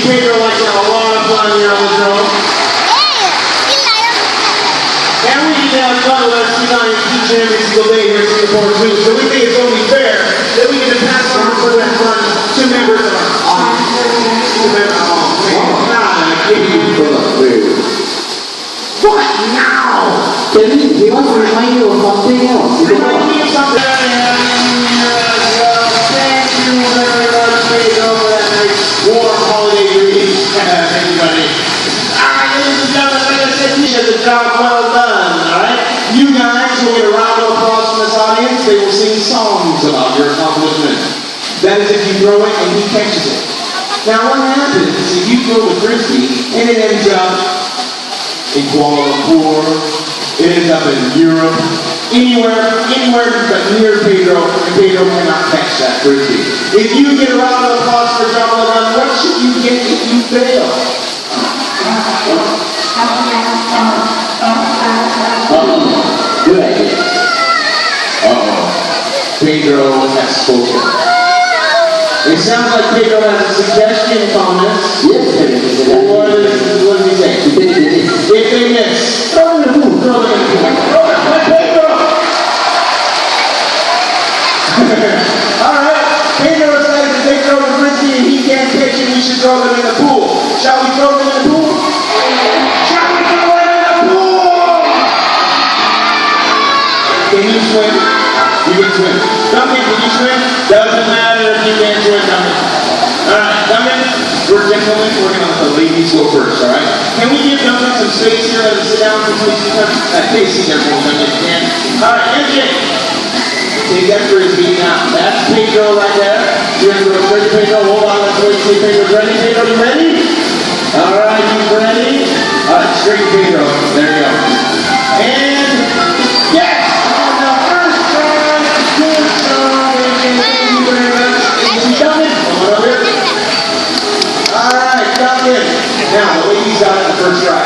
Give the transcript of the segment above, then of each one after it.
Pedro like a lot of fun here on the drone. And we can now try to let C9 teach him every single day here in Singapore too. So we think it's only fair that we can pass on some of that fun to members of our What now? He wants to remind you of something else. Remind me of something. Thank you very much, Pedro, for that nice warm holiday greeting. Thank you, buddy. Alright, ladies and gentlemen, like I said, you had the job well done, alright? You guys will get a round of applause from this audience. They will sing songs about your accomplishment. That is if you throw it and he catches it. Now what happens if you throw the frisbee and it ends up in Kuala Lumpur, it ends up in Europe, anywhere but near Pedro, and Pedro cannot catch that frisbee. If you get a round of applause for job well done, what should you get if you fail? Good idea. Pedro has spoken. It sounds like Pedro has a suggestion, Thomas. Yes, what does he say? If they miss, throw them in the pool. Throw them in the pool. Throw them in Pedro! Alright, Pedro decided to take throw the frisbee and he can't catch it, we should throw them in the pool. Shall we throw them in the pool? Shall we throw them in the pool? Can you swim? You can swim. Duncan, can you swim? Doesn't matter if you can't swim, Duncan. Alright, Duncan, we're gentlemen, we're going to let the ladies go first, alright? Can we give Duncan some space here? Let him sit down for 2 seconds. Facing there for Duncan, if you can. Alright, MJ. Take that frisbee now. That's Pedro right there. Here's the first Pedro. Hold on, let's wait to see if Pedro's ready. Pedro, you ready? Alright, he's ready. Alright, straight Pedro. There you go. And yes! On the first try, good song. Thank you very much. Is he done it? Come on over here. Alright, Duncan. Now, the ladies got it the first try.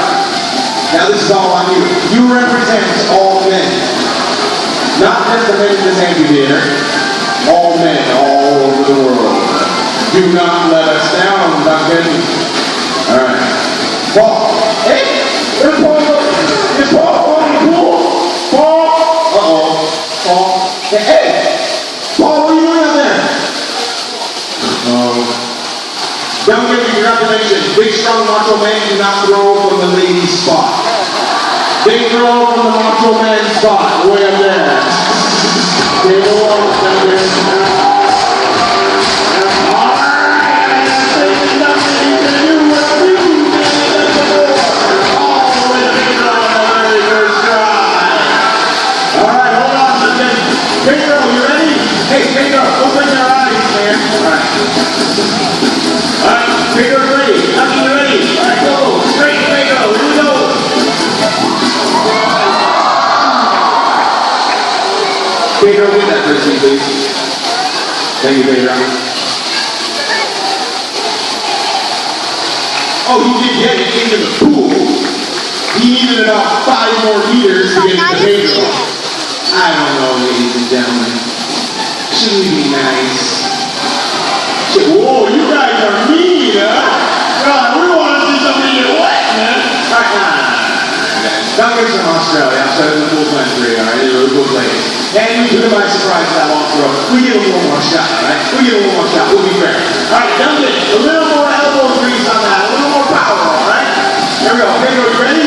Now this is all on you. You represent all men. Not just the men in this amphitheater. All men all over the world. Do not let us down, Duncan. Alright. Paul. Hey! There's Paul. There's Paul in the pool. Paul. Uh-oh. Paul. Hey! Paul, what are you doing out there? Duncan, congratulations. Big, strong, macho man do not throw from the ladies' spot. They throw from the macho man spot. Way up there. They go up, Duncan. Pedro, you ready? Hey, Pedro, open your eyes, man. Alright, Pedro's ready. Duncan, you ready? Alright, go. Straight, Pedro. Here we go. Pedro, get that frisbee, please. Thank you, Pedro. Oh, he did get it into the pool. He needed about 5 more meters to get it to Pedro. I don't know, ladies and gentlemen. Should we be nice? Whoa, you guys are mean, huh? God, we want to see somebody get wet, man. Duncan's from Australia, outside of the pool country, alright? They're really cool players. And we took him by surprise that long throw. We give him one more shot, alright? We give him one more shot. We'll be fair. Alright, Duncan, a little more elbow grease on that. A little more power, alright? Here we go. Pedro, you ready?